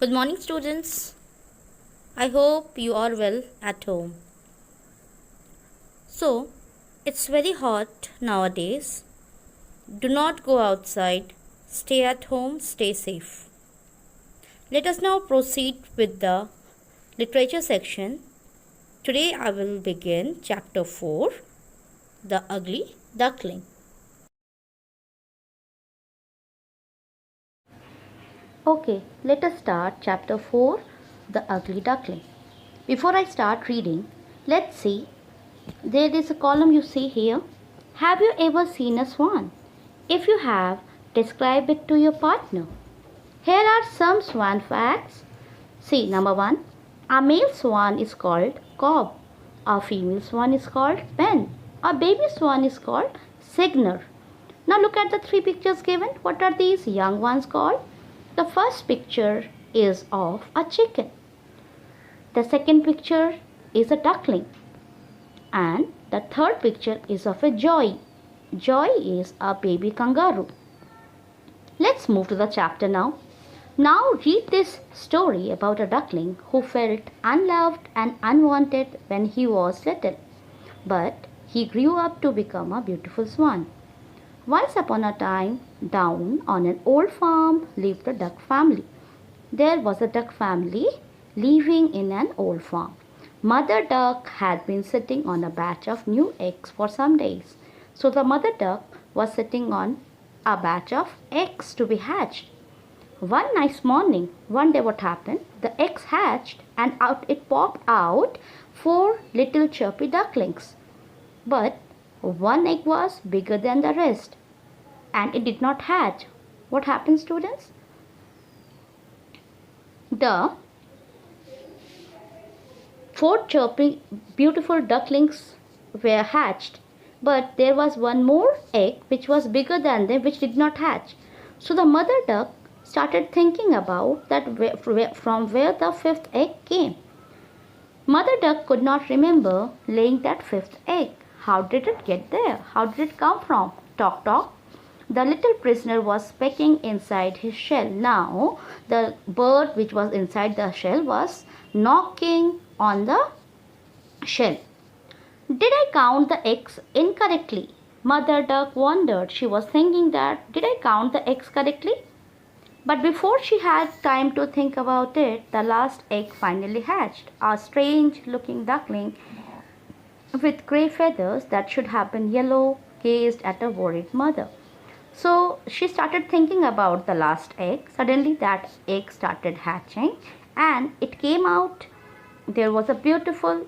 Good morning, students. I hope you are well at home. So, it's very hot nowadays. Do not go outside. Stay at home, stay safe. Let us now proceed with the literature section. Today I will begin chapter 4, The Ugly Duckling. Okay, let us start chapter 4, The Ugly Duckling. Before I start reading, let's see. There is a column you see here. Have you ever seen a swan? If you have, describe it to your partner. Here are some swan facts. See, number 1. A male swan is called cob. A female swan is called pen. A baby swan is called cygner. Now look at the 3 pictures given. What are these young ones called? The first picture is of a chicken. The second picture is a duckling. And the third picture is of a joey. Joey is a baby kangaroo. Let's move to the chapter now. Now read this story about a duckling who felt unloved and unwanted when he was little. But he grew up to become a beautiful swan. Once upon a time, down on an old farm lived a duck family. There was a duck family living in an old farm. Mother duck had been sitting on a batch of new eggs for some days. So the mother duck was sitting on a batch of eggs to be hatched. One nice morning, one day what happened? The eggs hatched and out it popped out 4 little chirpy ducklings. But one egg was bigger than the rest and it did not hatch. What happened, students? The 4 chirpy beautiful ducklings were hatched, but there was one more egg which was bigger than them which did not hatch. So the mother duck started thinking about that from where the 5th egg came. Mother duck could not remember laying that 5th egg. How did it get there? How did it come from? Tock tock. The little prisoner was pecking inside his shell. Now the bird which was inside the shell was knocking on the shell. Did I count the eggs incorrectly? Mother duck wondered. She was thinking that, did I count the eggs correctly? But before she had time to think about it, the last egg finally hatched. A strange looking duckling with grey feathers that should have been yellow gazed at a worried mother. So she started thinking about the last egg. Suddenly that egg started hatching and it came out. There was a beautiful,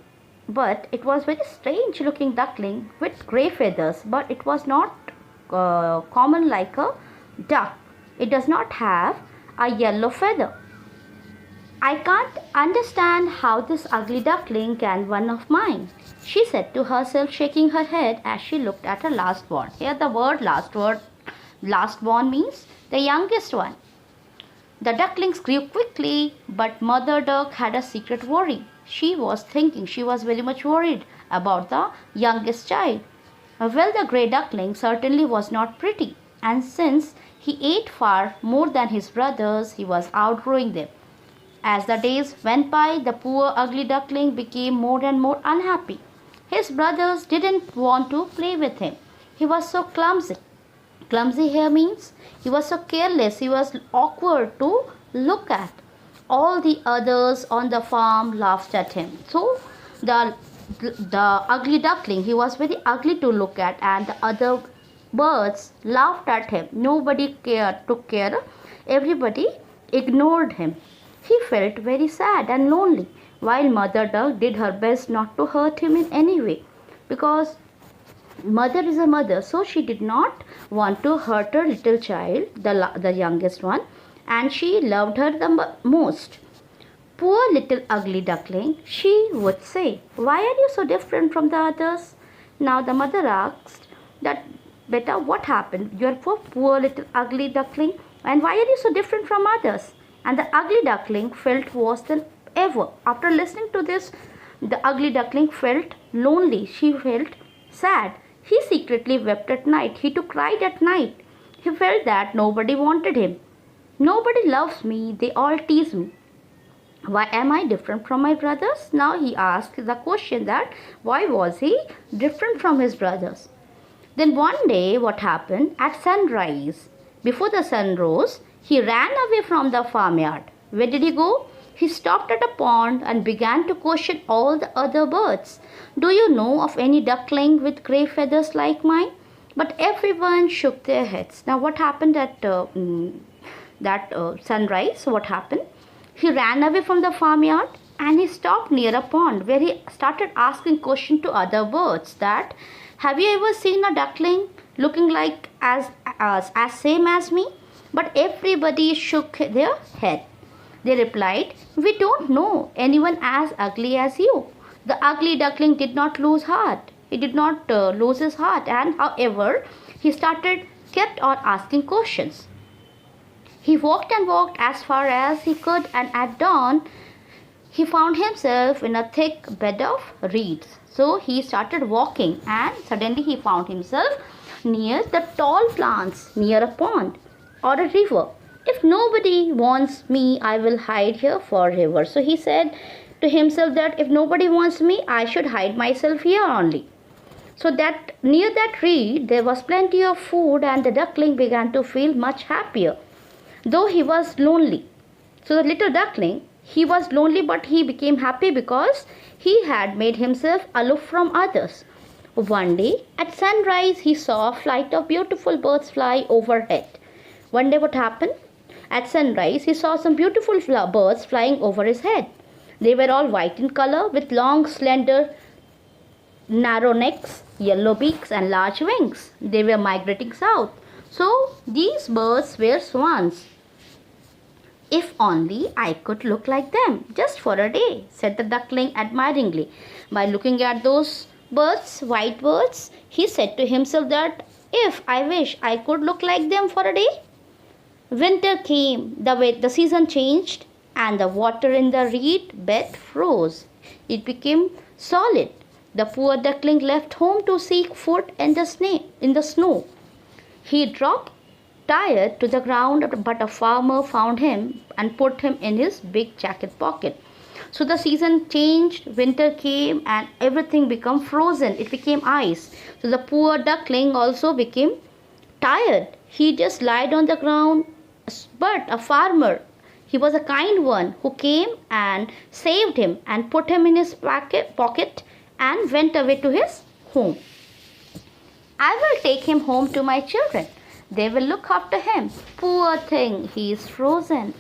but it was very strange looking duckling with grey feathers, but it was not common like a duck. It does not have a yellow feather. I can't understand how this ugly duckling can one of mine, she said to herself, shaking her head as she looked at her last born. Here the last born means the youngest one. The ducklings grew quickly, but mother duck had a secret worry. She was very much worried about the youngest child. Well, the grey duckling certainly was not pretty, and since he ate far more than his brothers, he was outgrowing them. As the days went by, the poor ugly duckling became more and more unhappy. His brothers didn't want to play with him. He was so clumsy. Clumsy here means he was so careless, he was awkward to look at. All the others on the farm laughed at him. So the ugly duckling, he was very ugly to look at, and the other birds laughed at him. Nobody took care. Everybody ignored him. He felt very sad and lonely, while mother duck did her best not to hurt him in any way, because mother is a mother, so she did not want to hurt her little child, the youngest one, and she loved her the most. Poor little ugly duckling, she would say, why are you so different from the others? Now the mother asked that, beta, what happened? You are poor little ugly duckling, and why are you so different from others? And the ugly duckling felt worse than ever. After listening to this, the ugly duckling felt lonely. She felt sad. He secretly wept at night. He too cried at night. He felt that nobody wanted him. Nobody loves me. They all tease me. Why am I different from my brothers? Now he asked the question that why was he different from his brothers? Then one day what happened? At sunrise, before the sun rose, he ran away from the farmyard. Where did he go? He stopped at a pond and began to question all the other birds. Do you know of any duckling with grey feathers like mine? But everyone shook their heads. Now what happened at that sunrise? What happened? He ran away from the farmyard and he stopped near a pond where he started asking questions to other birds that have you ever seen a duckling looking like as same as me? But everybody shook their head. They replied, we don't know anyone as ugly as you. The ugly duckling did not lose heart. He did not lose his heart, and however, he kept on asking questions. He walked and walked as far as he could, and at dawn, he found himself in a thick bed of reeds. So he started walking, and suddenly he found himself near the tall plants near a pond or a river. If nobody wants me, I will hide here forever. So he said to himself that if nobody wants me, I should hide myself here only. So that near that reed there was plenty of food, and the duckling began to feel much happier, though he was lonely. So the little duckling, he was lonely, but he became happy because he had made himself aloof from others. One day at sunrise he saw a flight of beautiful birds fly overhead. One day what happened? At sunrise he saw some beautiful birds flying over his head. They were all white in color with long slender narrow necks, yellow beaks and large wings. They were migrating south. So these birds were swans. If only I could look like them, just for a day, said the duckling admiringly. By looking at those birds, white birds, he said to himself that if I wish I could look like them for a day. Winter came, the season changed, and the water in the reed bed froze. It became solid. The poor duckling left home to seek food in the snow. He dropped tired to the ground, but a farmer found him and put him in his big jacket pocket. So the season changed, winter came, and everything became frozen. It became ice. So the poor duckling also became tired. He just lied on the ground. But a farmer, he was a kind one, who came and saved him and put him in his pocket and went away to his home. I will take him home to my children. They will look after him. Poor thing, he is frozen.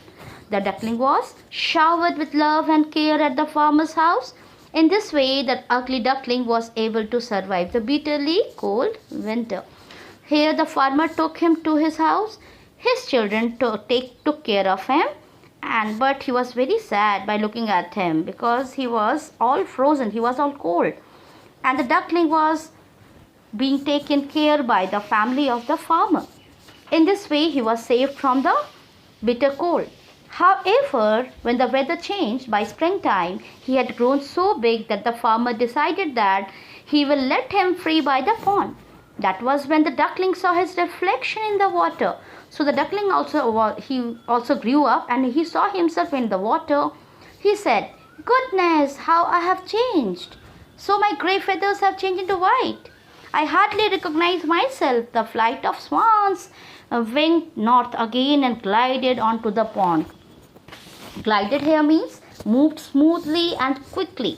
The duckling was showered with love and care at the farmer's house. In this way, that ugly duckling was able to survive the bitterly cold winter. Here the farmer took him to his house. His children took care of him, but he was very sad by looking at him because he was all frozen, he was all cold. And the duckling was being taken care by the family of the farmer. In this way, he was saved from the bitter cold. However, when the weather changed by springtime, he had grown so big that the farmer decided that he will let him free by the pond. That was when the duckling saw his reflection in the water. So the duckling also grew up, and he saw himself in the water. He said, "Goodness, how I have changed! So my grey feathers have changed into white. I hardly recognize myself." The flight of swans winged north again and glided onto the pond. Glided here means moved smoothly and quickly.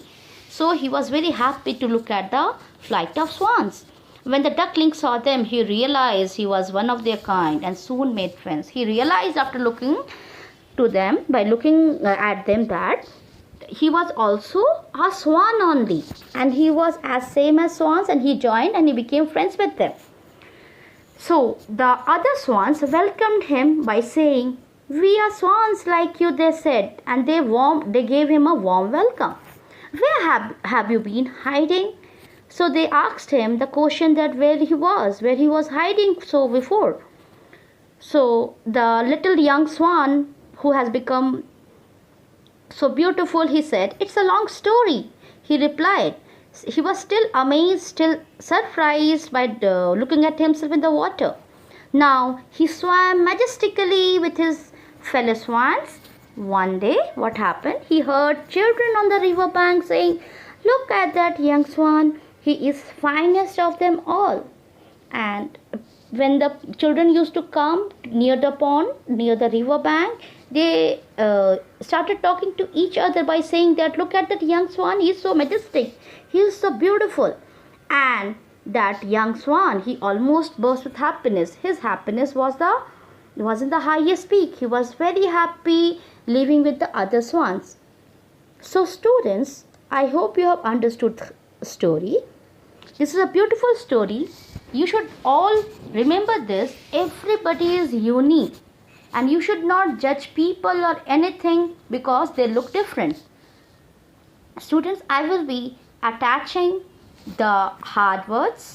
So he was very happy to look at the flight of swans. When the duckling saw them, he realized he was one of their kind and soon made friends. He realized after looking to them, by looking at them, that he was also a swan only, and he was as same as swans, and he joined and he became friends with them. So the other swans welcomed him by saying, "We are swans like you," they said, and they gave him a warm welcome. "Where have you been hiding?" So they asked him the question that where he was hiding so before. So the little young swan, who has become so beautiful, he said, "It's a long story," he replied. He was still amazed, still surprised by looking at himself in the water. Now he swam majestically with his fellow swans One day, what happened? He heard children on the river bank saying, "Look at that young swan. He is finest of them all." And when the children used to come near the pond, near the river bank, they started talking to each other by saying that, "Look at that young swan. He is so majestic. He is so beautiful." And that young swan, he almost burst with happiness. His happiness was in the highest peak. He was very happy living with the other swans. So students, I hope you have understood the story. This is a beautiful story. You should all remember this. Everybody is unique, and you should not judge people or anything because they look different. Students, I will be attaching the hard words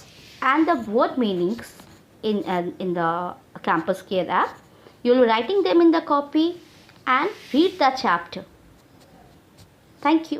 and the word meanings in the Campus Care app. You will be writing them in the copy and read the chapter. Thank you.